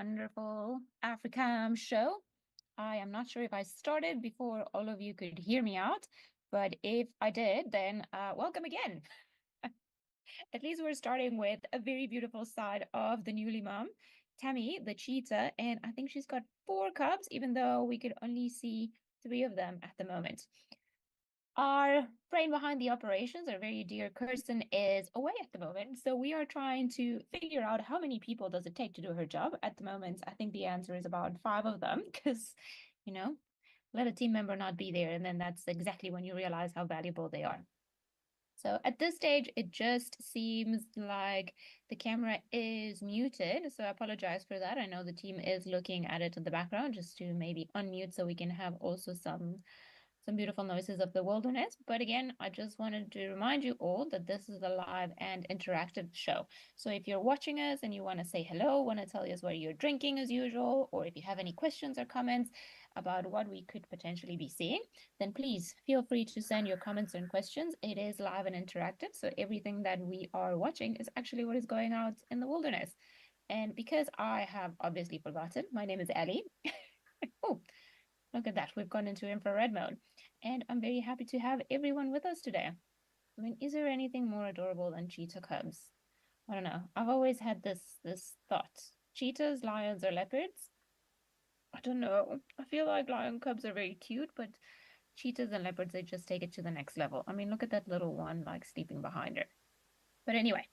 wonderful Africam show. I am not sure if I started before all of you could hear me out, but if I did, then welcome again. At least we're starting with a very beautiful side of the newly mom, Tammy, the cheetah, and I think she's got 4 cubs, even though we could only see 3 of them at the moment. Our brain behind the operations, our very dear Kirsten, is away at the moment. So we are trying to figure out how many people does it take to do her job. At the moment, I think the answer is about 5 of them because, let a team member not be there. And then that's exactly when you realize how valuable they are. So at this stage, it just seems like the camera is muted. So I apologize for that. I know the team is looking at it in the background just to maybe unmute so we can have also some beautiful noises of the wilderness. But again, I just wanted to remind you all that this is a live and interactive show. So if you're watching us and you want to say hello, want to tell us what you're drinking as usual, or if you have any questions or comments about what we could potentially be seeing, then please feel free to send your comments and questions. It is live and interactive. So everything that we are watching is actually what is going out in the wilderness. And because I have obviously forgotten, my name is Ellie. Oh, look at that. We've gone into infrared mode. And I'm very happy to have everyone with us today. I mean, is there anything more adorable than cheetah cubs? I don't know. I've always had this thought. Cheetahs, lions, or leopards? I don't know. I feel like lion cubs are very cute, but cheetahs and leopards, they just take it to the next level. I mean, look at that little one like sleeping behind her. But anyway,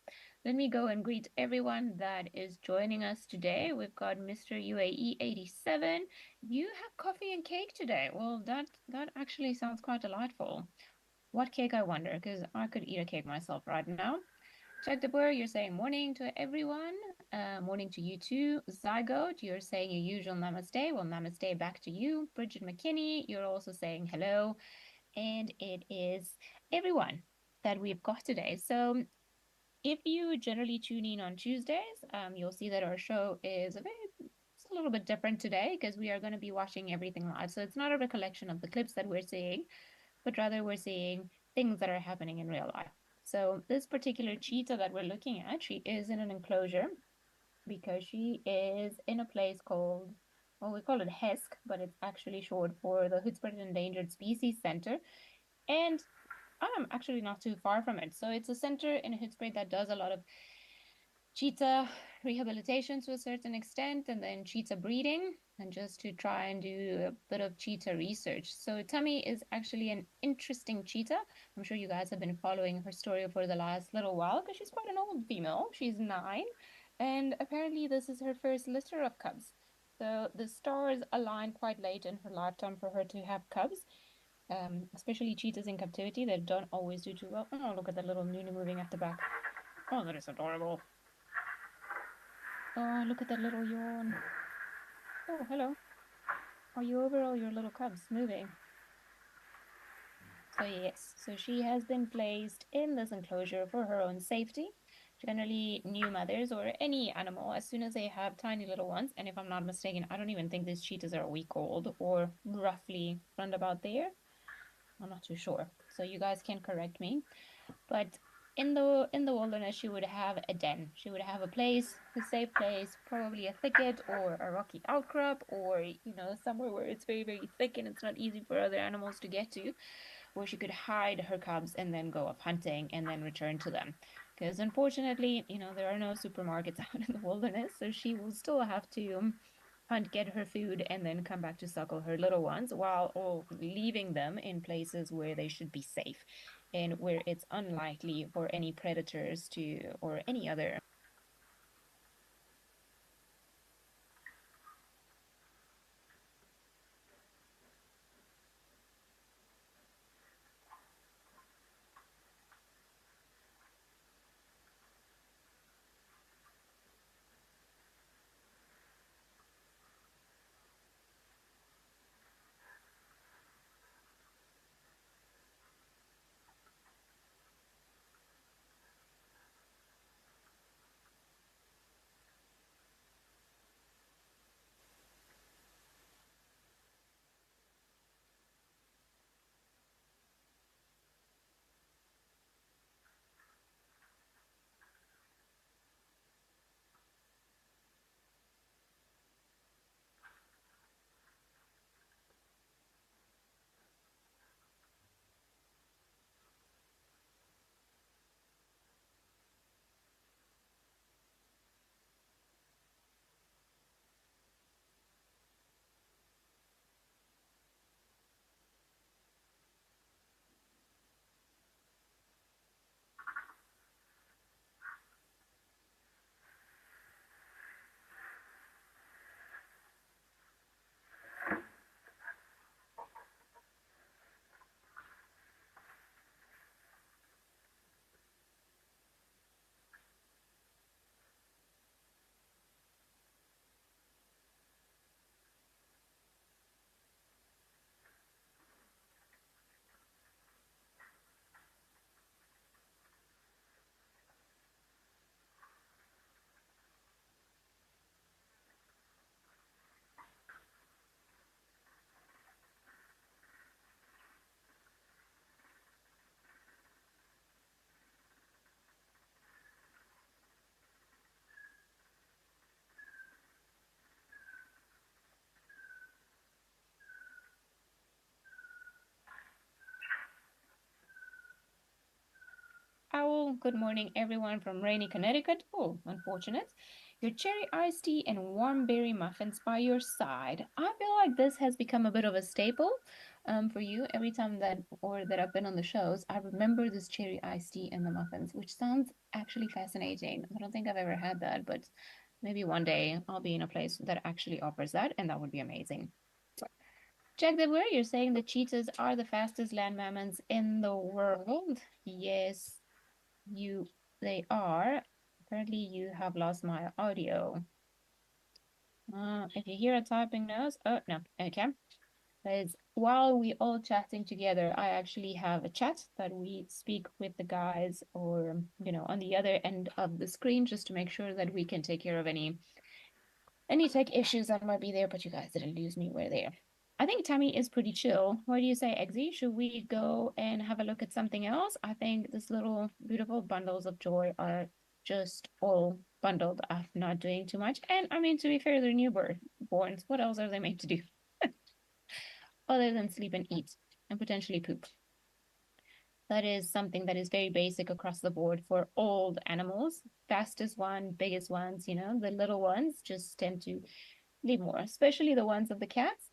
let me go and greet everyone that is joining us today. We've got Mr. UAE 87. You have coffee and cake today. Well, that actually sounds quite delightful. What cake, I wonder, because I could eat a cake myself right now. Jack DeBoer, you're saying morning to everyone. Morning to you too. Zygote, you're saying your usual namaste. Well, namaste back to you. Bridget McKinney, you're also saying hello. And it is everyone that we've got today. So if you generally tune in on Tuesdays, you'll see that our show is it's a little bit different today because we are going to be watching everything live. So it's not a recollection of the clips that we're seeing, but rather we're seeing things that are happening in real life. So this particular cheetah that we're looking at, she is in an enclosure because she is in a place called, well, we call it HESC, but it's actually short for the Hoodsport Endangered Species Center. And I'm actually not too far from it. So it's a center in Hoodsport that does a lot of cheetah rehabilitation to a certain extent, and then cheetah breeding, and just to try and do a bit of cheetah research. So Tammy is actually an interesting cheetah. I'm sure you guys have been following her story for the last little while because she's quite an old female. She's 9, and apparently this is her first litter of cubs. So the stars align quite late in her lifetime for her to have cubs. Especially cheetahs in captivity, they don't always do too well. Oh, look at that little noonie moving at the back. Oh, that is adorable. Oh, look at that little yawn. Oh, hello. Are you over all your little cubs moving? So yes, so she has been placed in this enclosure for her own safety. Generally, new mothers or any animal, as soon as they have tiny little ones, and if I'm not mistaken, I don't even think these cheetahs are a week old or roughly round about there. I'm not too sure. So you guys can correct me. But in the wilderness, she would have a den. She would have a place, a safe place, probably a thicket or a rocky outcrop, or somewhere where it's very, very thick and it's not easy for other animals to get to, where she could hide her cubs and then go off hunting and then return to them. Because unfortunately, there are no supermarkets out in the wilderness, so she will still have to hunt, get her food, and then come back to suckle her little ones while all leaving them in places where they should be safe and where it's unlikely for any predators to or any other. Owl. Good morning, everyone from rainy Connecticut. Oh, unfortunate. Your cherry iced tea and warm berry muffins by your side. I feel like this has become a bit of a staple for you. Every time that I've been on the shows, I remember this cherry iced tea and the muffins, which sounds actually fascinating. I don't think I've ever had that, but maybe one day I'll be in a place that actually offers that, and that would be amazing. Jack the Where, you're saying the cheetahs are the fastest land mammals in the world. Yes, they are. Apparently you have lost my audio. If you hear a typing noise, oh no, okay. Because while we all chatting together, I actually have a chat that we speak with the guys or, on the other end of the screen just to make sure that we can take care of any tech issues that might be there, but you guys didn't lose me. We're there. I think Tammy is pretty chill. What do you say, Eggsy? Should we go and have a look at something else? I think this little beautiful bundles of joy are just all bundled up, not doing too much. And I mean, to be fair, they're newborns. What else are they made to do other than sleep and eat and potentially poop? That is something that is very basic across the board for all the animals. Fastest one, biggest ones, the little ones just tend to need more, especially the ones of the cats.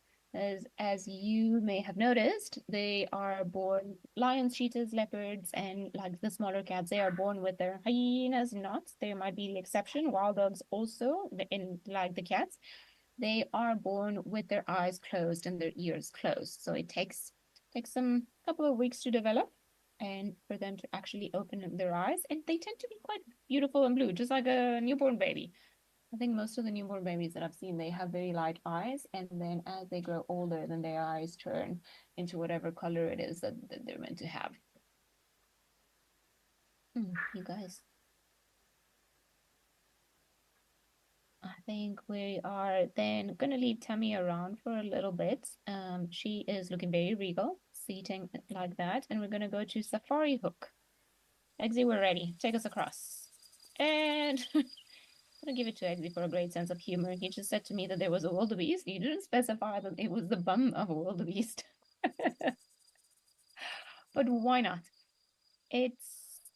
As you may have noticed, they are born lions, cheetahs, leopards, and like the smaller cats, they are born with their hyenas not. There might be the exception. Wild dogs also, in like the cats, they are born with their eyes closed and their ears closed. So it takes some couple of weeks to develop and for them to actually open their eyes. And they tend to be quite beautiful and blue, just like a newborn baby. I think most of the newborn babies that I've seen, they have very light eyes, and then as they grow older, then their eyes turn into whatever color it is that they're meant to have. You guys. I think we are then gonna leave Tammy around for a little bit. She is looking very regal, seating like that, and we're gonna go to Safari Hook. Eggsy, we're ready. Take us across. And I'm gonna give it to Eggsy for a great sense of humor. He just said to me that there was a wildebeest. He didn't specify that it was the bum of a wildebeest. But why not? It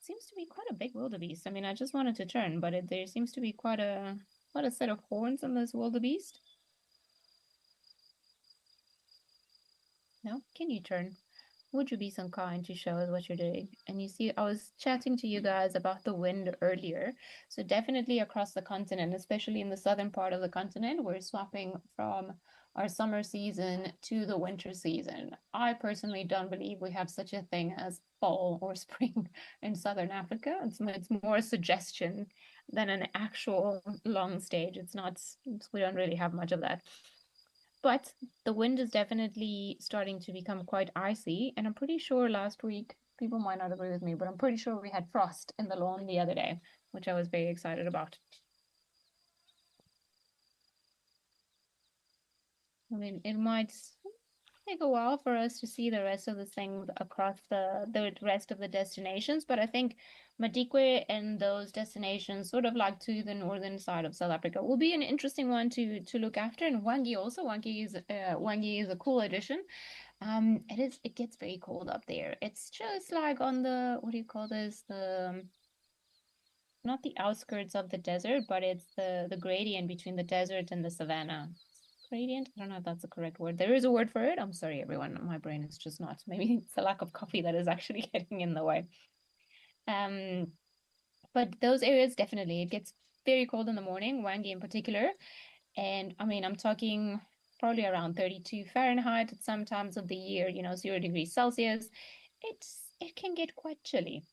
seems to be quite a big wildebeest. I mean, I just wanted to turn, but there seems to be quite a set of horns on this wildebeest. No? Can you turn? Would you be so kind to show us what you're doing? And you see, I was chatting to you guys about the wind earlier. So definitely across the continent, especially in the southern part of the continent, we're swapping from our summer season to the winter season. I personally don't believe we have such a thing as fall or spring in southern Africa. It's more a suggestion than an actual long stage. It's not, we don't really have much of that. But the wind is definitely starting to become quite icy. And I'm pretty sure last week, people might not agree with me, but I'm pretty sure we had frost in the lawn the other day, which I was very excited about. I mean, it might take a while for us to see the rest of the things across the rest of the destinations, but I think Madikwe and those destinations, sort of like to the northern side of South Africa, will be an interesting one to look after. And Wangi also, Wangi is a cool addition. It gets very cold up there. It's just like on the, what do you call this? The not the outskirts of the desert, but it's the gradient between the desert and the savannah. Gradient? I don't know if that's the correct word. There is a word for it. I'm sorry, everyone. My brain is just not. Maybe it's the lack of coffee that is actually getting in the way. But those areas definitely, it gets very cold in the morning, Wangi in particular. And I mean, I'm talking probably around 32 Fahrenheit at some times of the year, 0 degrees Celsius. It can get quite chilly.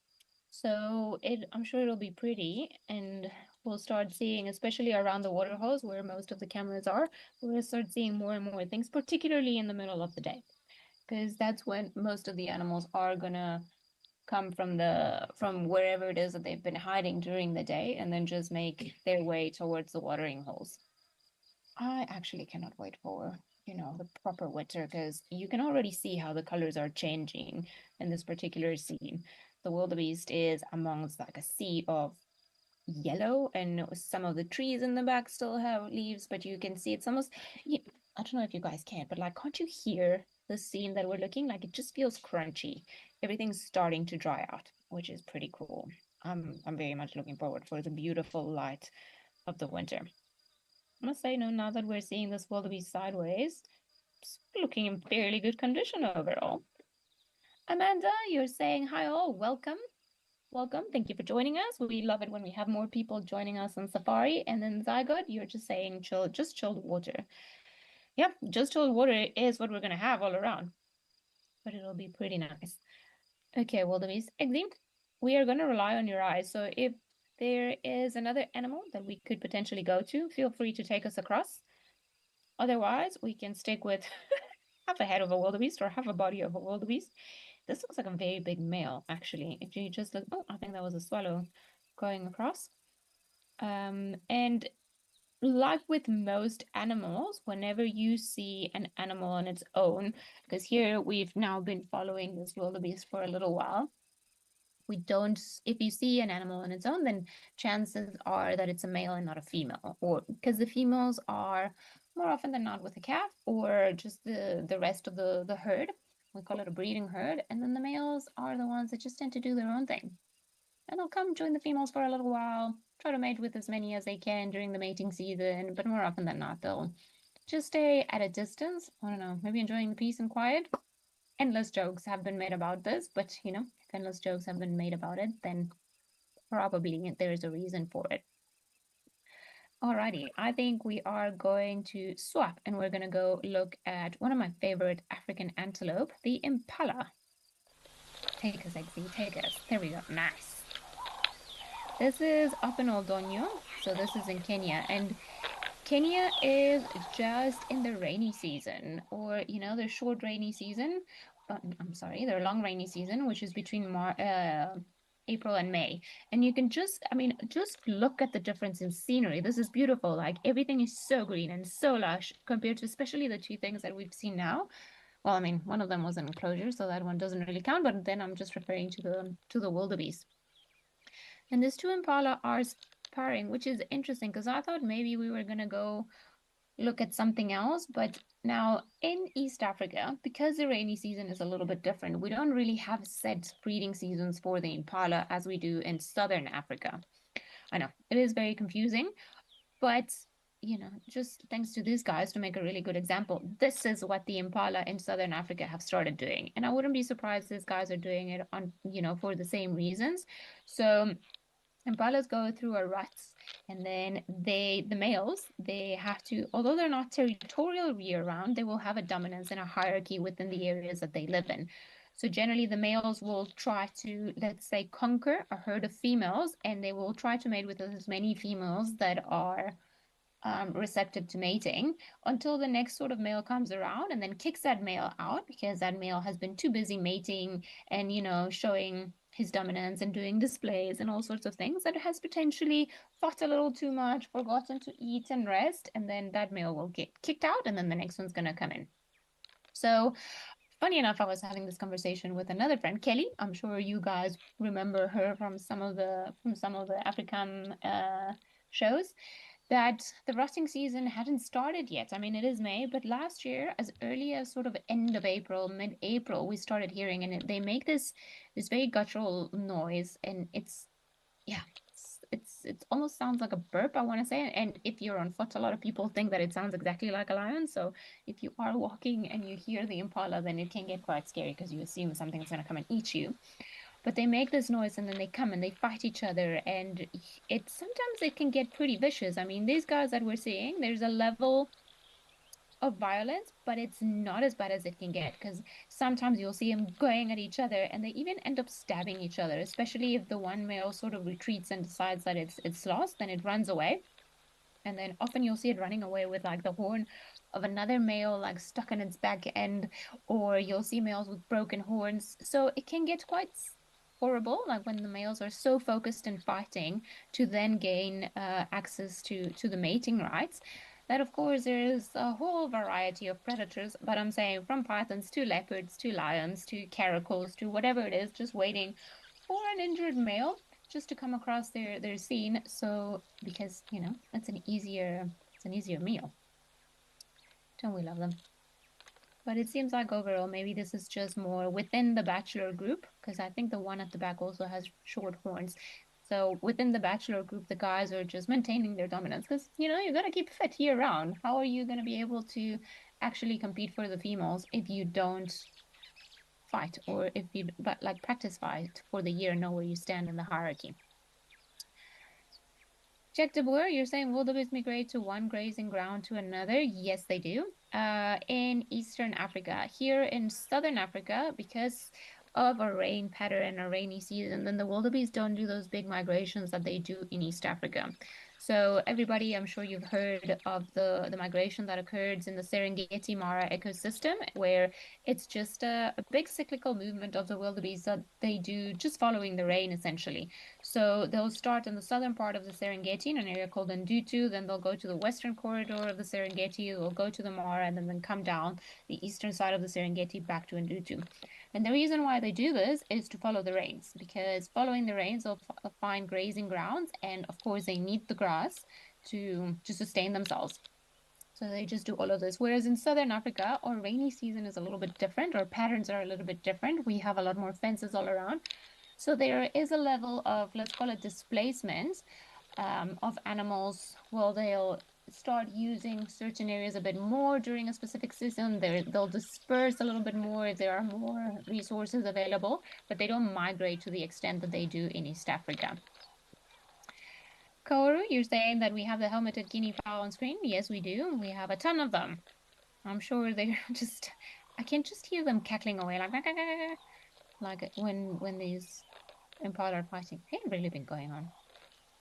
So I'm sure it'll be pretty, and we'll start seeing, especially around the water holes where most of the cameras are, we'll start seeing more and more things, particularly in the middle of the day, because that's when most of the animals are gonna come from wherever it is that they've been hiding during the day, and then just make their way towards the watering holes. I actually cannot wait for, the proper winter, because you can already see how the colors are changing in this particular scene. The wildebeest is amongst like a sea of yellow, and some of the trees in the back still have leaves, but you can see it's almost, I don't know if you guys can, but like, can't you hear the scene that we're looking like? It just feels crunchy. Everything's starting to dry out, which is pretty cool. I'm very much looking forward for the beautiful light of the winter. I must say, now that we're seeing this wildebeest sideways, it's looking in fairly good condition overall. Amanda, you're saying hi all, welcome. Welcome. Thank you for joining us. We love it when we have more people joining us on Safari. And then Zygote, you're just saying chill, just chilled water. Yeah, just chilled water is what we're going to have all around. But it'll be pretty nice. Okay, wildebeest, Exy, we are going to rely on your eyes. So if there is another animal that we could potentially go to, feel free to take us across. Otherwise, we can stick with half a head of a wildebeest or half a body of a wildebeest. This looks like a very big male, actually. If you just look, oh, I think that was a swallow going across. And like with most animals, whenever you see an animal on its own, because here we've now been following this wildebeest for a little while, we don't, if you see an animal on its own, then chances are that it's a male and not a female, or because the females are more often than not with a calf or just the rest of the herd. We call it a breeding herd, and then the males are the ones that just tend to do their own thing. And they'll come join the females for a little while, try to mate with as many as they can during the mating season, but more often than not, they'll just stay at a distance. I don't know, maybe enjoying the peace and quiet. Endless jokes have been made about this, but you know, if endless jokes have been made about it, then probably there is a reason for it. Alrighty, I think we are going to swap and we're going to go look at one of my favorite African antelope, the Impala. Take us, Exy, take us. There we go, nice. This is up in Oldonyo, so this is in Kenya, and Kenya is just in the rainy season, or you know, the short rainy season. I'm sorry, their long rainy season, which is between April and May. And you can just, I mean, just look at the difference in scenery. This is beautiful. Like everything is so green and so lush compared to especially the two things that we've seen now. Well, I mean, one of them was an enclosure, so that one doesn't really count. But then I'm just referring to the wildebeest. And these two impala are sparring, which is interesting because I thought maybe we were gonna go look at something else. But now in East Africa, because the rainy season is a little bit different, we don't really have set breeding seasons for the impala as we do in Southern Africa. I know it is very confusing, but you know, just thanks to these guys to make a really good example, this is what the impala in Southern Africa have started doing. And I wouldn't be surprised these guys are doing it on, you know, for the same reasons. So impalas go through a rut, and then the males, they have to, although they're not territorial year round, they will have a dominance and a hierarchy within the areas that they live in. So generally the males will try to, let's say, conquer a herd of females, and they will try to mate with as many females that are receptive to mating until the next sort of male comes around and then kicks that male out because that male has been too busy mating and, you know, showing his dominance and doing displays and all sorts of things, that has potentially fought a little too much, forgotten to eat and rest, and then that male will get kicked out and then the next one's going to come in. So funny enough, I was having this conversation with another friend, Kelly. I'm sure you guys remember her from some of the Africam shows, that the rutting season hadn't started yet. I mean, it is May, but last year, as early as sort of end of April, mid-April, we started hearing, and they make this very guttural noise, and it's, yeah, it almost sounds like a burp, I want to say. And if you're on foot, a lot of people think that it sounds exactly like a lion. So if you are walking and you hear the impala, then it can get quite scary because you assume something's going to come and eat you. But they make this noise and then they come and they fight each other, and it sometimes it can get pretty vicious. I mean, these guys that we're seeing, there's a level of violence, but it's not as bad as it can get, because sometimes you'll see them going at each other and they even end up stabbing each other, especially if the one male sort of retreats and decides that it's lost, then it runs away. And then often you'll see it running away with like the horn of another male like stuck in its back end, or you'll see males with broken horns. So it can get quite horrible, like when the males are so focused in fighting to then gain access to the mating rights, that of course there is a whole variety of predators, but I'm saying from pythons to leopards to lions to caracals to whatever it is, just waiting for an injured male just to come across their scene. So because, you know, it's an easier meal. Don't we love them? But it seems like overall, maybe this is just more within the bachelor group, because I think the one at the back also has short horns. So within the bachelor group, the guys are just maintaining their dominance because, you got to keep fit year round. How are you going to be able to actually compete for the females if you don't fight or if you, but like practice fight for the year, know where you stand in the hierarchy? Check de Boer, you're saying wildebeest migrate to one grazing ground to another? Yes, they do. In Eastern Africa. Here in Southern Africa, because of a rain pattern and a rainy season, then the wildebeest don't do those big migrations that they do in East Africa. So everybody, I'm sure you've heard of the migration that occurs in the Serengeti Mara ecosystem, where it's just a big cyclical movement of the wildebeest that they do just following the rain, essentially. So they'll start in the southern part of the Serengeti in an area called Ndutu, then they'll go to the western corridor of the Serengeti, they'll go to the Mara, and then come down the eastern side of the Serengeti back to Ndutu. And the reason why they do this is to follow the rains, because following the rains, they'll find grazing grounds, and of course, they need the grass to sustain themselves. So they just do all of this. Whereas in Southern Africa, our rainy season is a little bit different. Our patterns are a little bit different. We have a lot more fences all around. So there is a level of, let's call it displacement of animals. Well, they'll start using certain areas a bit more during a specific season. They'll disperse a little bit more if there are more resources available, but they don't migrate to the extent that they do in East Africa. Kaoru, you're saying that we have the helmeted guinea fowl on screen? Yes, we do. We have a ton of them. I'm sure they're just, I can just hear them cackling away like when these Impala are fighting. They've really been going on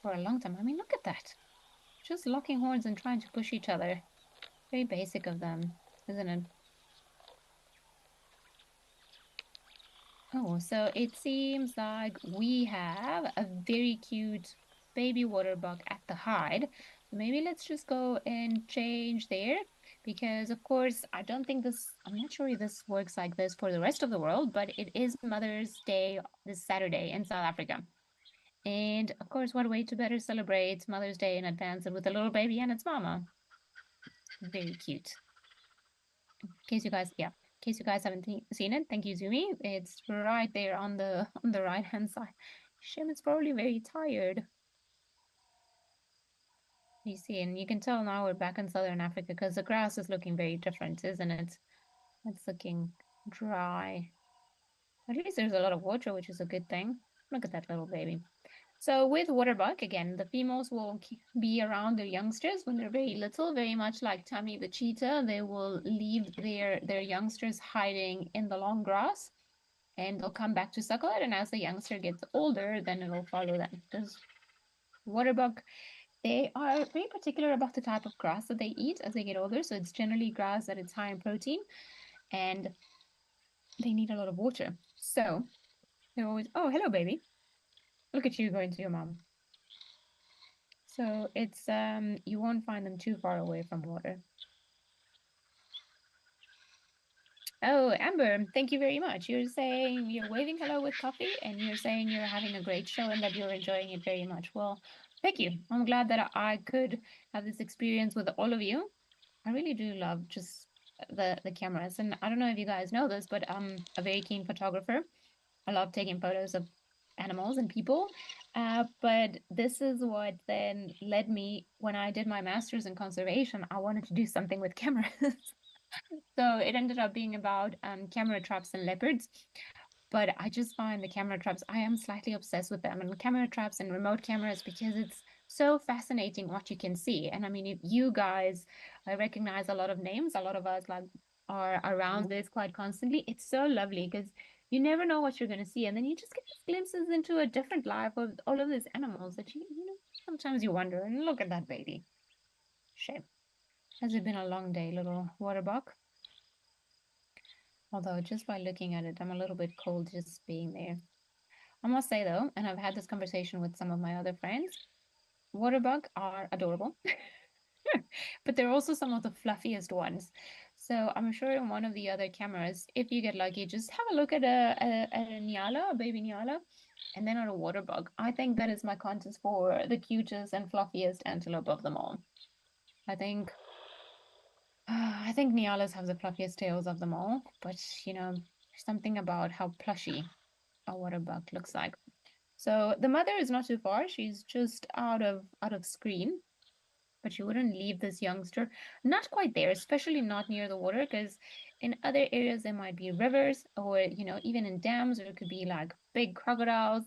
for a long time. I mean, look at that. Just locking horns and trying to push each other. Very basic of them, isn't it? Oh, so it seems like we have a very cute baby waterbuck at the hide. So maybe let's just go and change there because, of course, I'm not sure if this works like this for the rest of the world, but it is Mother's Day this Saturday in South Africa. And of course, what way to better celebrate Mother's Day in advance than with a little baby and its mama? Very cute. In case you guys haven't seen it, thank you, Zumi. It's right there on the right hand side. Shim is probably very tired. You see, and you can tell now we're back in Southern Africa because the grass is looking very different, isn't it? It's looking dry. At least there's a lot of water, which is a good thing. Look at that little baby. So with waterbuck, again, the females will be around their youngsters when they're very little, very much like Tammy the cheetah. They will leave their youngsters hiding in the long grass, and they'll come back to suckle it. And as the youngster gets older, then it'll follow them. Because waterbuck, they are very particular about the type of grass that they eat as they get older. So it's generally grass that is high in protein, and they need a lot of water. So they're always, oh, hello, baby. Look at you going to your mom. So it's you won't find them too far away from water. Oh, Amber, thank you very much. You're saying you're waving hello with coffee and you're saying you're having a great show and that you're enjoying it very much. Well, thank you. I'm glad that I could have this experience with all of you. I really do love just the cameras. And I don't know if you guys know this, but I'm a very keen photographer. I love taking photos of animals and people. But this is what then led me when I did my master's in conservation. I wanted to do something with cameras. So it ended up being about camera traps and leopards. But I just find the camera traps, I am slightly obsessed with them and camera traps and remote cameras because it's so fascinating what you can see. And I mean, if you guys, I recognize a lot of names, a lot of us like are around this quite constantly. It's so lovely because you never know what you're going to see. And then you just get these glimpses into a different life of all of these animals that sometimes you wonder, and look at that baby. Shame. Has it been a long day, little waterbuck? Although just by looking at it, I'm a little bit cold just being there. I must say though, and I've had this conversation with some of my other friends, waterbuck are adorable, but they're also some of the fluffiest ones. So I'm sure in one of the other cameras, if you get lucky, just have a look at a Nyala, a baby Nyala, and then at a waterbuck. I think that is my contest for the cutest and fluffiest antelope of them all. I think think Nyalas have the fluffiest tails of them all, but something about how plushy a waterbuck looks like. So the mother is not too far. She's just out of screen, but she wouldn't leave this youngster. Not quite there, especially not near the water, because in other areas there might be rivers or even in dams, or it could be like big crocodiles.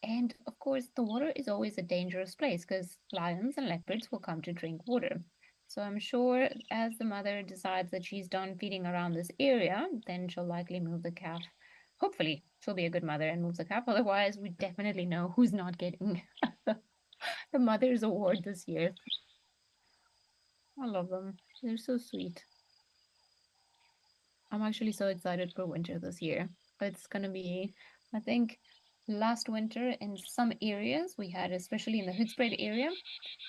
And of course, the water is always a dangerous place because lions and leopards will come to drink water. So I'm sure as the mother decides that she's done feeding around this area, then she'll likely move the calf. Hopefully, she'll be a good mother and moves the calf. Otherwise, we definitely know who's not getting the mother's award this year. I love them. They're so sweet. I'm actually so excited for winter this year. It's gonna be, I think, last winter in some areas we had, especially in the Hoedspruit area,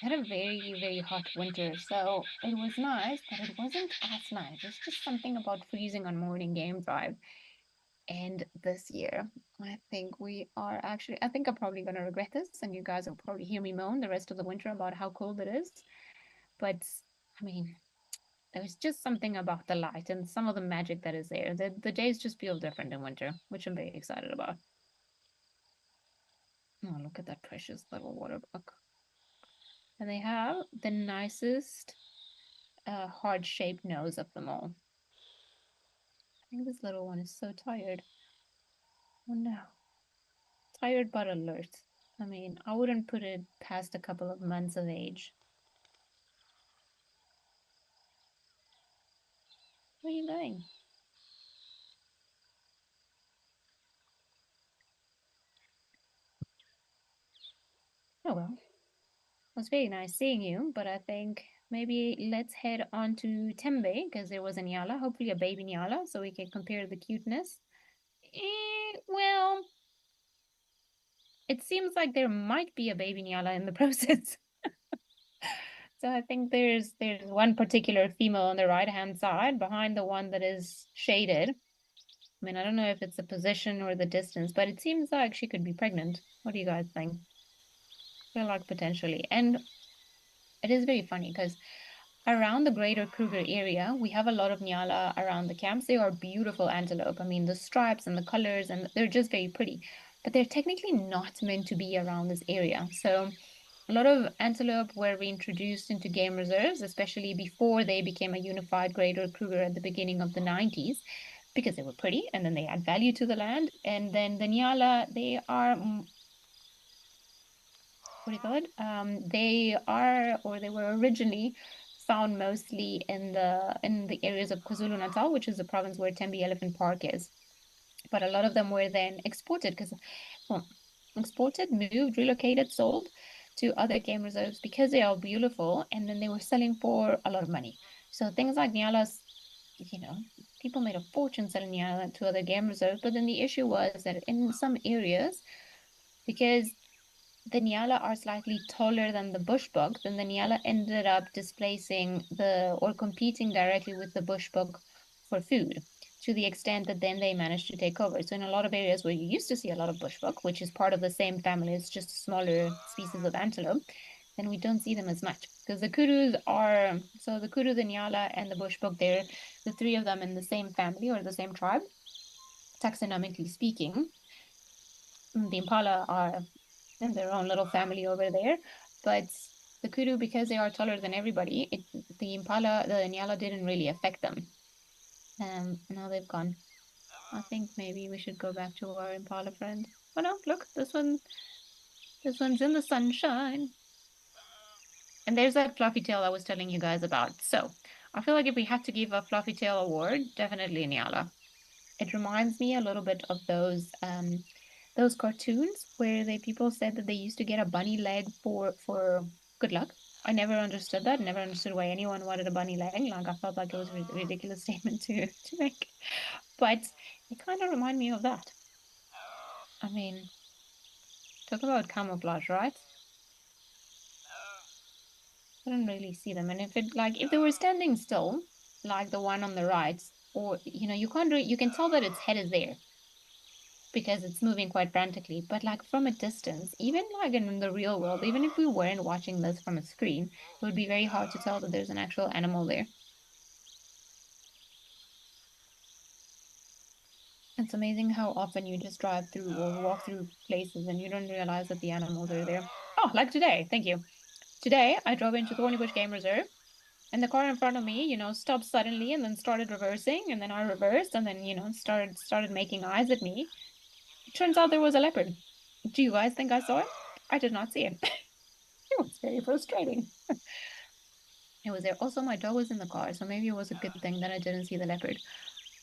had a very, very hot winter. So it was nice, but it wasn't as nice. It's just something about freezing on morning game drive. And this year, I think I think I'm probably gonna regret this, and you guys will probably hear me moan the rest of the winter about how cold it is. But I mean, there's just something about the light and some of the magic that is there. The days just feel different in winter, which I'm very excited about. Oh, look at that precious little waterbuck. And they have the nicest heart-shaped nose of them all. I think this little one is so tired. Oh no. Tired but alert. I mean, I wouldn't put it past a couple of months of age. Where are you going? Oh well. It was very nice seeing you, but I think maybe let's head on to Tembe because there was a Nyala, hopefully a baby Nyala, so we can compare the cuteness. Well, it seems like there might be a baby Nyala in the process. So I think there's one particular female on the right-hand side behind the one that is shaded. I mean, I don't know if it's the position or the distance, but it seems like she could be pregnant. What do you guys think? I feel like potentially. And it is very funny because around the greater Kruger area, we have a lot of Nyala around the camps. They are beautiful antelope. I mean, the stripes and the colors, and they're just very pretty. But they're technically not meant to be around this area. So a lot of antelope were reintroduced into game reserves, especially before they became a unified greater Kruger at the beginning of the 90s, because they were pretty and then they add value to the land. And then the Nyala, they are what do you call it? They are, or they were originally found mostly in the areas of KwaZulu-Natal, which is the province where Tembe Elephant Park is. But a lot of them were then exported exported, moved, relocated, sold to other game reserves because they are beautiful, and then they were selling for a lot of money. So things like Nyala's, people made a fortune selling Nyala to other game reserves. But then the issue was that in some areas, because the Nyala are slightly taller than the bushbuck, then the Nyala ended up displacing or competing directly with the bushbuck for food to the extent that then they managed to take over. So in a lot of areas where you used to see a lot of bushbuck, which is part of the same family, it's just a smaller species of antelope, then we don't see them as much because the kudus are, so the kudu, the Nyala, and the bushbuck, they're the three of them in the same family or the same tribe, taxonomically speaking. The Impala are in their own little family over there. But the kudu, because they are taller than everybody, the Impala, the Nyala didn't really affect them. Now they've gone. I think maybe we should go back to our Impala friend. Oh no, look, this one's in the sunshine. And there's that fluffy tail I was telling you guys about. So I feel like if we have to give a fluffy tail award, definitely Nyala. It reminds me a little bit of those cartoons where people said that they used to get a bunny leg for good luck. I never understood that. Never understood why anyone wanted a bunny leg. Like I felt like it was a ridiculous statement to make. But it kind of reminded me of that. I mean, talk about camouflage, right? I don't really see them. And if they were standing still, like the one on the right, or you can tell that its head is there because it's moving quite frantically. But like from a distance, even like in the real world, even if we weren't watching this from a screen, it would be very hard to tell that there's an actual animal there. It's amazing how often you just drive through or walk through places and you don't realize that the animals are there. Oh, like today. Thank you. Today, I drove into Thorny Bush Game Reserve and the car in front of me, stopped suddenly and then started reversing. And then I reversed and then, started making eyes at me. It turns out there was a leopard. Do you guys think I saw it? I did not see it. It was very frustrating. It was there. Also, my dog was in the car, so maybe it was a good thing that I didn't see the leopard.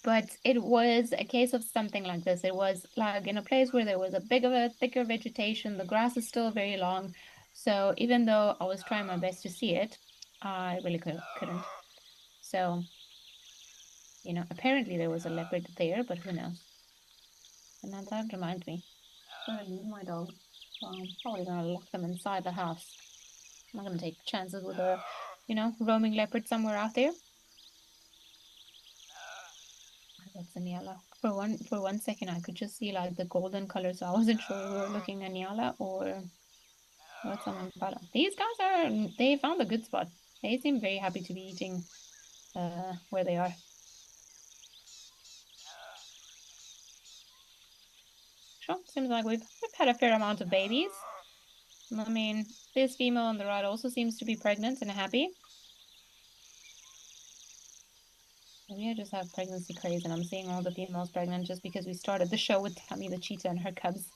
But it was a case of something like this. It was like in a place where there was a big of a thicker vegetation. The grass is still very long. So even though I was trying my best to see it, I really couldn't. So, apparently there was a leopard there, but who knows? And now that reminds me, I'm gonna leave my dog. So I'm probably gonna lock them inside the house. I'm not gonna take chances with a, roaming leopard somewhere out there. That's a Nyala. For one second, I could just see like the golden color, so I wasn't sure we were looking at Nyala or what's some Impala. These guys they found a good spot. They seem very happy to be eating where they are. Sure, seems like we've had a fair amount of babies. I mean, this female on the right also seems to be pregnant and happy. Maybe I just have pregnancy craze and I'm seeing all the females pregnant just because we started the show with Tammy the cheetah and her cubs.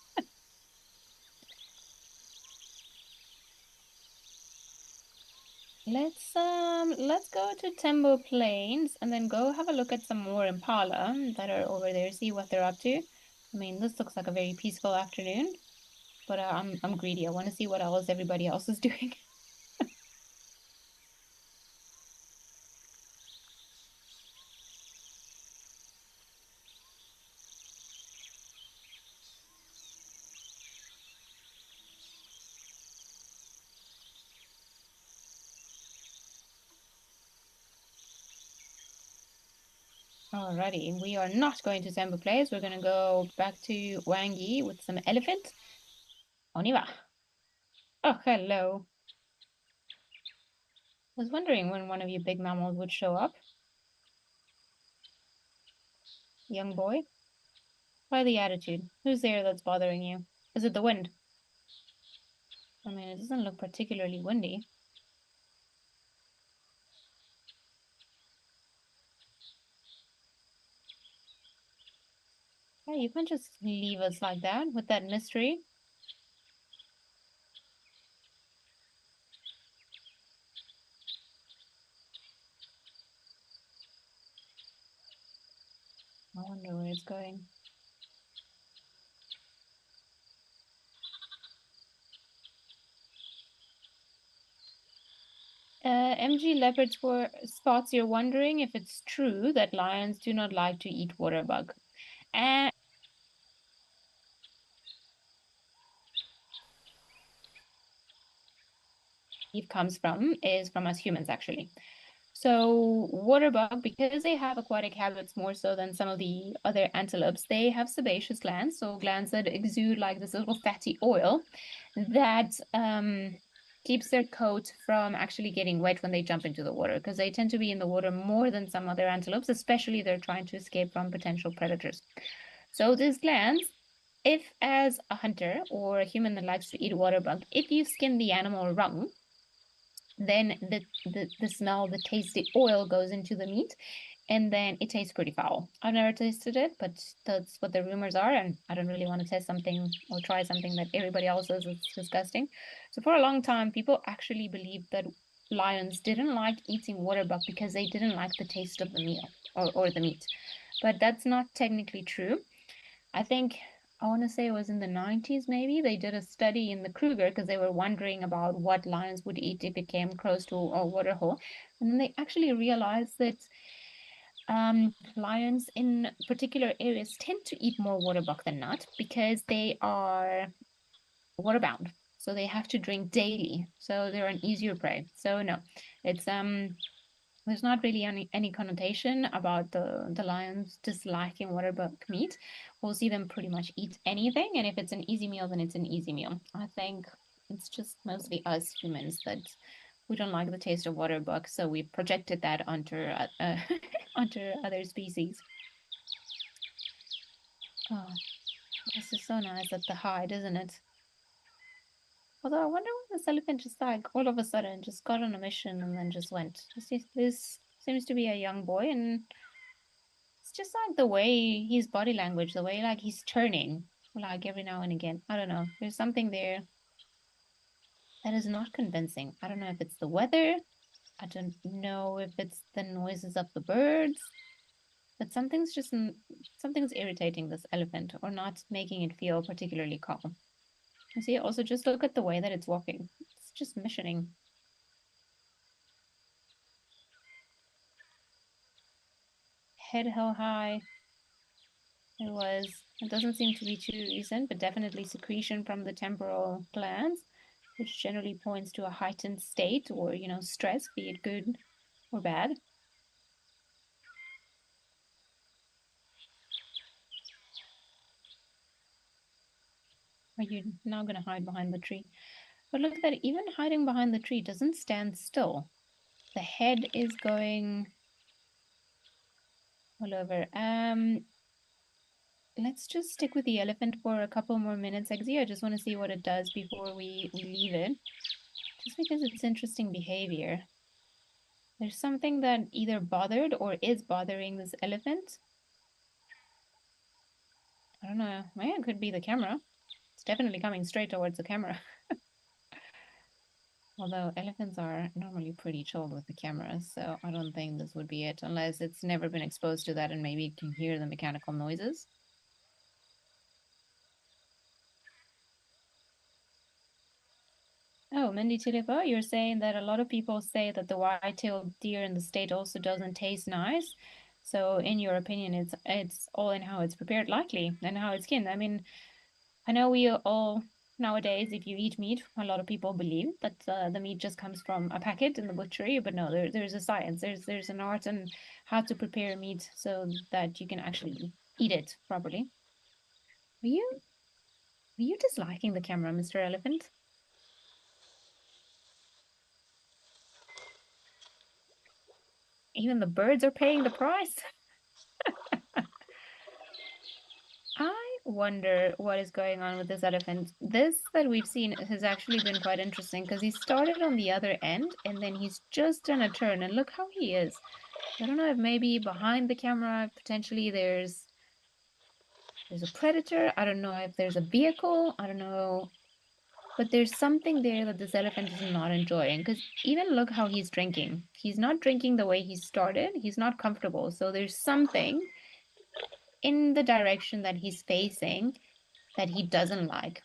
Let's go to Tembo Plains and then go have a look at some more Impala that are over there, see what they're up to. I mean, this looks like a very peaceful afternoon, but I'm greedy. I want to see what else everybody else is doing. Alrighty, we are not going to Tembo Plains. We're gonna go back to Wangi with some elephant. On y va. Oh, hello. I was wondering when one of you big mammals would show up. Young boy. Why the attitude? Who's there that's bothering you? Is it the wind? I mean, it doesn't look particularly windy. Yeah, you can't just leave us like that with that mystery. I wonder where it's going. MG Leopard Spots, you're wondering if it's true that lions do not like to eat waterbuck. And it comes from is from us humans, actually. So waterbug, because they have aquatic habits more so than some of the other antelopes, they have sebaceous glands, so glands that exude like this little fatty oil that keeps their coat from actually getting wet when they jump into the water, because they tend to be in the water more than some other antelopes, especially they're trying to escape from potential predators. So these glands, if as a hunter or a human that likes to eat waterbug, if you skin the animal wrong, then the smell, the taste, the oil goes into the meat, and then it tastes pretty foul. I've never tasted it, but that's what the rumors are, and I don't really want to test something or try something that everybody else says is disgusting. So for a long time, people actually believed that lions didn't like eating waterbuck because they didn't like the taste of the meal or the meat. But that's not technically true. I think I want to say it was in the 90s, maybe. They did a study in the Kruger because they were wondering about what lions would eat if it came close to a waterhole. And then they actually realized that lions in particular areas tend to eat more waterbuck than not because they are waterbound. So they have to drink daily. So they're an easier prey. So no, it's there's not really any connotation about the lions disliking waterbuck meat. We'll see them pretty much eat anything, and if it's an easy meal, then it's an easy meal. I think it's just mostly us humans that we don't like the taste of waterbuck, so we projected that onto onto other species. Oh, this is so nice at the hide, isn't it? Although I wonder why this elephant just like all of a sudden just got on a mission and then just went. This seems to be a young boy, and it's just like the way his body language, the way like he's turning, like every now and again. I don't know. There's something there that is not convincing. I don't know if it's the weather. I don't know if it's the noises of the birds, but something's irritating this elephant or not making it feel particularly calm. You see, also just look at the way that it's walking. It's just missioning. Head held high. It doesn't seem to be too recent, but definitely secretion from the temporal glands, which generally points to a heightened state or, stress, be it good or bad. Are you now going to hide behind the tree? But look at that, even hiding behind the tree doesn't stand still. The head is going all over. Let's just stick with the elephant for a couple more minutes, Eggsy. I just want to see what it does before we leave it. Just because it's interesting behavior. There's something that either bothered or is bothering this elephant. I don't know. Maybe it could be the camera. It's definitely coming straight towards the camera. Although elephants are normally pretty chilled with the cameras, so I don't think this would be it, unless it's never been exposed to that and maybe it can hear the mechanical noises. Oh, Mindy Tilipa, you're saying that a lot of people say that the white-tailed deer in the state also doesn't taste nice. So in your opinion, it's all in how it's prepared, likely, and how it's skinned. I mean, I know we all nowadays, if you eat meat, a lot of people believe that the meat just comes from a packet in the butchery, but no, there's a science, there's an art and how to prepare meat so that you can actually eat it properly. Are you disliking the camera, Mr. Elephant? Even the birds are paying the price. I wonder what is going on with this elephant. This that we've seen has actually been quite interesting because he started on the other end and then he's just done a turn and look how he is. I don't know if maybe behind the camera potentially there's a predator. I don't know if there's a vehicle. I don't know. But there's something there that this elephant is not enjoying because even look how he's drinking. He's not drinking the way he started. He's not comfortable. So there's something in the direction that he's facing that he doesn't like.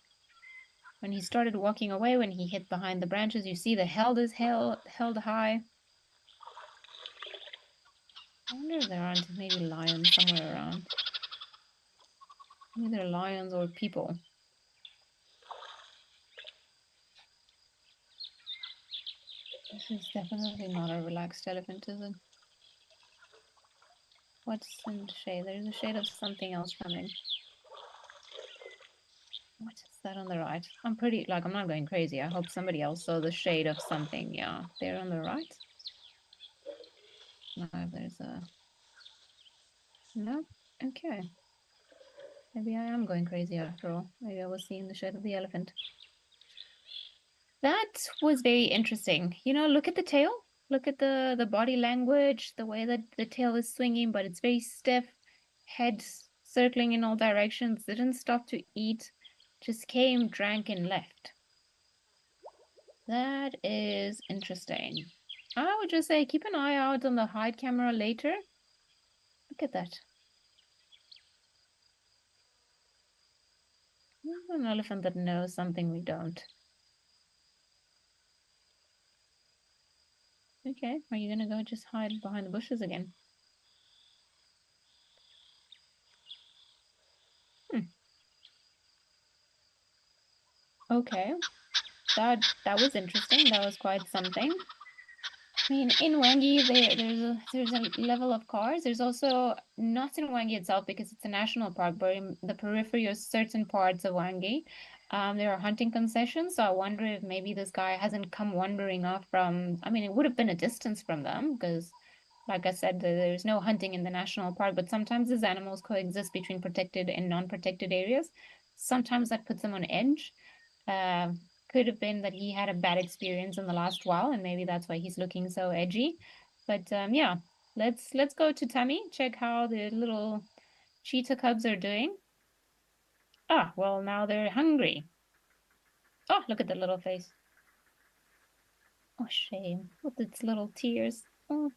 When he started walking away, when he hit behind the branches, you see the held is held high. I wonder if there aren't maybe lions somewhere around. Maybe they're lions or people. This is definitely not a relaxed elephant, is it? What's in the shade? There's a shade of something else coming. What is that on the right? I'm not going crazy. I hope somebody else saw the shade of something. Yeah, there on the right. No, there's a... No? Okay. Maybe I am going crazy after all. Maybe I was seeing the shade of the elephant. That was very interesting. Look at the tail. Look at the body language, the way that the tail is swinging, but it's very stiff. Head circling in all directions. Didn't stop to eat. Just came, drank, and left. That is interesting. I would just say keep an eye out on the hide camera later. Look at that. An elephant that knows something we don't. Okay, are you gonna go just hide behind the bushes again? Okay, that was interesting. That was quite something. I mean, in Wangi, there's a level of cars. There's also not in Wangi itself because it's a national park, but in the periphery of certain parts of Wangi, there are hunting concessions. So I wonder if maybe this guy hasn't come wandering off from. I mean, it would have been a distance from them because, like I said, there's no hunting in the national park, but sometimes these animals coexist between protected and non-protected areas. Sometimes that puts them on edge. Uh, could have been that he had a bad experience in the last while, and maybe that's why he's looking so edgy. But yeah, let's go to Tammy, check how the little cheetah cubs are doing. Ah, well, now they're hungry. Oh, look at that little face. Oh, shame. With its little tears. Oh.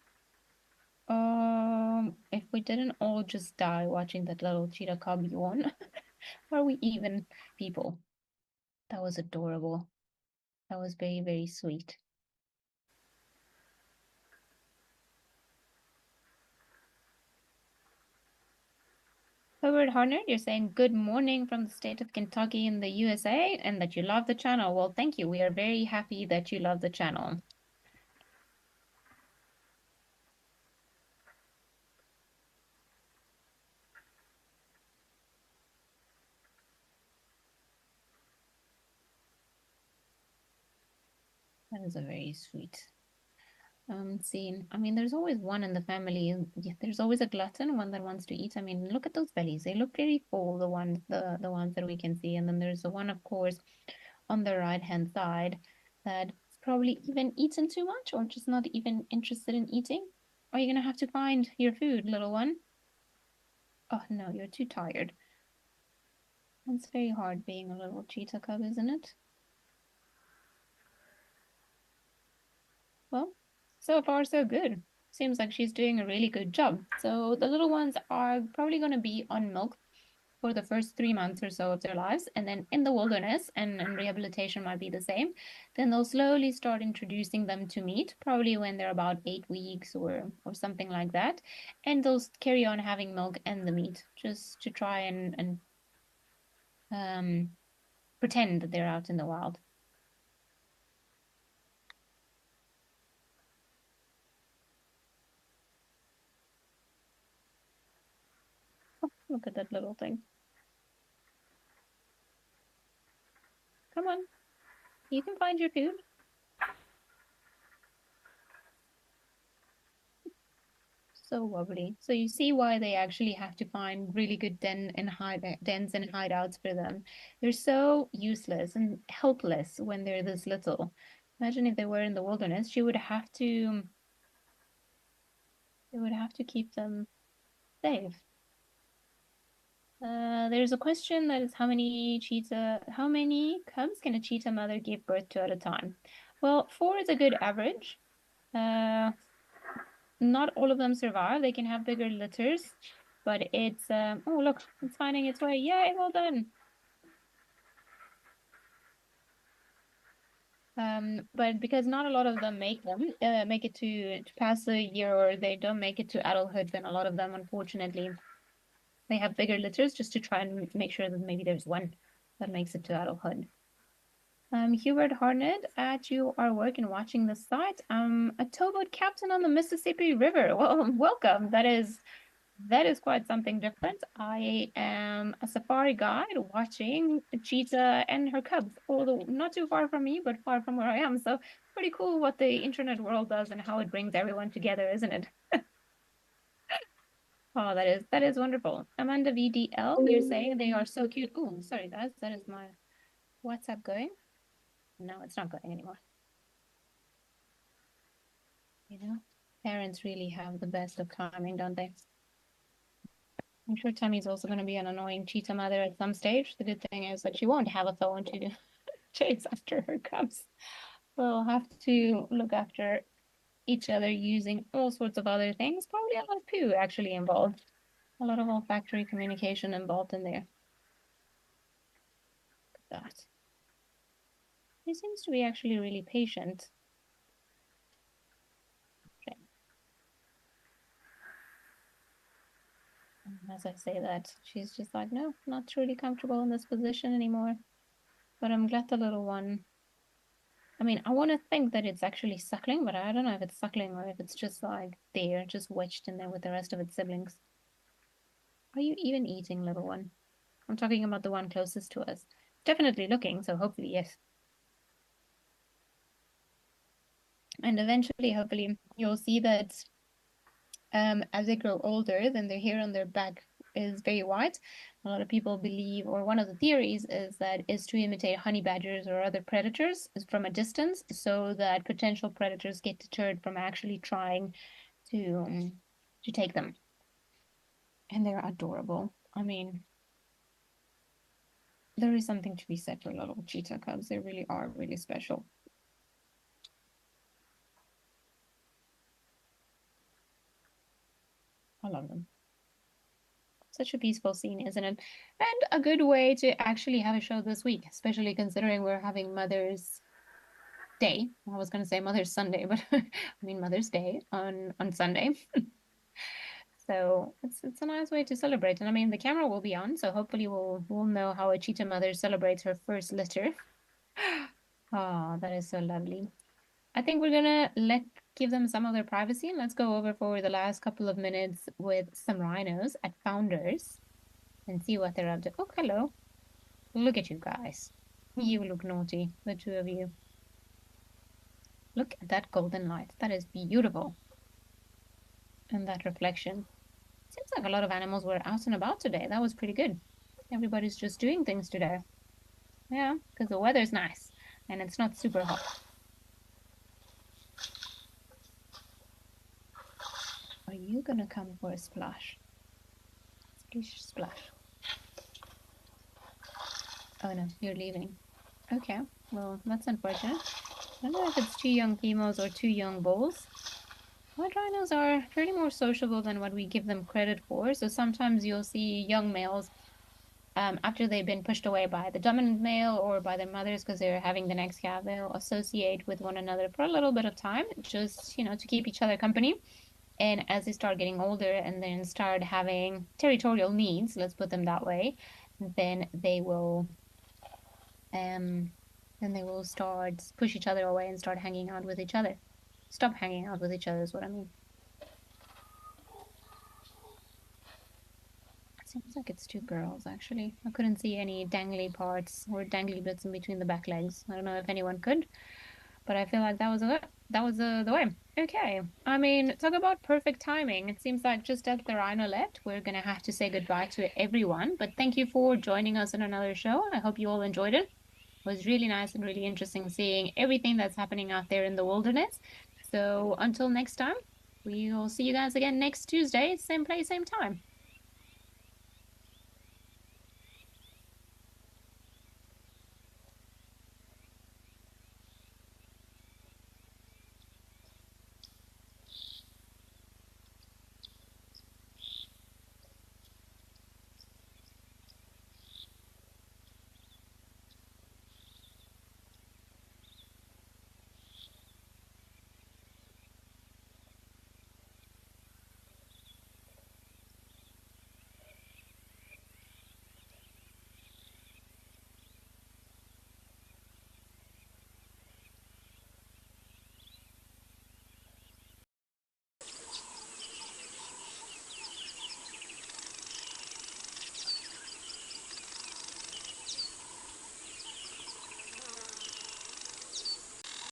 If we didn't all just die watching that little cheetah cub yawn, are we even people? That was adorable. That was very, very sweet. Howard Harner, you're saying good morning from the state of Kentucky in the USA and that you love the channel. Well, thank you. We are very happy that you love the channel. That is a very sweet scene. I mean, there's always one in the family. There's always a glutton, one that wants to eat. I mean, look at those bellies. They look very full, the ones that we can see. And then there's the one, of course, on the right-hand side that's probably even eaten too much or just not even interested in eating. Are you gonna have to find your food, little one? Oh no, you're too tired. It's very hard being a little cheetah cub, isn't it? Well, so far so good. Seems like she's doing a really good job. So the little ones are probably going to be on milk for the first 3 months or so of their lives, and then in the wilderness, and rehabilitation might be the same, then they'll slowly start introducing them to meat, probably when they're about 8 weeks or something like that, and they'll carry on having milk and the meat just to try and pretend that they're out in the wild. Oh, look at that little thing. Come on, you can find your food. So lovely. So you see why they actually have to find really good dens and hideouts for them. They're so useless and helpless when they're this little. Imagine if they were in the wilderness, they would have to keep them safe. There's a question that is how many cubs can a cheetah mother give birth to at a time? Well, 4 is a good average. Not all of them survive. They can have bigger litters, but it's oh look, it's finding its way. Yay, well done. But because not a lot of them make it to pass a year, or they don't make it to adulthood, then a lot of them, unfortunately, they have bigger litters just to try and make sure that maybe there's one that makes it to adulthood. Hubert Harnett, at you are working watching the site. A towboat captain on the Mississippi River. Well, welcome. That is quite something different. I am a safari guide watching a cheetah and her cubs, although not too far from me, but far from where I am. So pretty cool what the internet world does and how it brings everyone together, isn't it? Oh, that is wonderful. Amanda VDL, you're saying they are so cute. Oh, sorry, guys, that is my WhatsApp going. No, it's not going anymore. You know, parents really have the best of timing, don't they? I'm sure Tammy's also going to be an annoying cheetah mother at some stage. The good thing is that she won't have a phone to chase after her cubs. We'll have to look after each other using all sorts of other things. Probably a lot of poo actually involved. A lot of olfactory communication involved in there. Look at that. He seems to be actually really patient. Okay. As I say that, she's just like, no, not truly comfortable in this position anymore. But I'm glad the little one, I mean, I want to think that it's actually suckling, but I don't know if it's suckling or if it's just like there, just wedged in there with the rest of its siblings. Are you even eating, little one? I'm talking about the one closest to us. Definitely looking, so hopefully, yes. And eventually, hopefully, you'll see that as they grow older, then their hair on their back is very white. A lot of people believe, or one of the theories is that is to imitate honey badgers or other predators from a distance, so that potential predators get deterred from actually trying to take them. And they're adorable. I mean, there is something to be said for little cheetah cubs. They really are really special. I love them. Such a peaceful scene, isn't it? And a good way to actually have a show this week, especially considering we're having Mother's Day. I was going to say Mother's Sunday, but I mean Mother's Day on Sunday. So it's a nice way to celebrate. And I mean the camera will be on, so hopefully we'll know how a cheetah mother celebrates her first litter. Oh, that is so lovely. I think we're gonna give them some of their privacy, and let's go over for the last couple of minutes with some rhinos at Founders and see what they're up to. Oh, hello. Look at you guys. You look naughty, the two of you. Look at that golden light. That is beautiful. And that reflection. Seems like a lot of animals were out and about today. That was pretty good. Everybody's just doing things today. Yeah, because the weather's nice and it's not super hot. Are you gonna come for a splash? Splish, splash. Oh no, you're leaving. Okay, well, that's unfortunate. I don't know if it's two young females or two young bulls. White rhinos are fairly more sociable than what we give them credit for. So sometimes you'll see young males after they've been pushed away by the dominant male or by their mothers because they're having the next calf, they'll associate with one another for a little bit of time, just, to keep each other company. And as they start getting older and then start having territorial needs, let's put them that way, then they will start push each other away and start hanging out with each other. Stop hanging out with each other is what I mean. Seems like it's two girls, actually. I couldn't see any dangly parts or dangly bits in between the back legs. I don't know if anyone could, but I feel like that was the way. Okay. I mean, talk about perfect timing. It seems like just as the rhino left, we're gonna have to say goodbye to everyone. But thank you for joining us in another show. I hope you all enjoyed it. It was really nice and really interesting seeing everything that's happening out there in the wilderness. So until next time, we will see you guys again next Tuesday, same place, same time.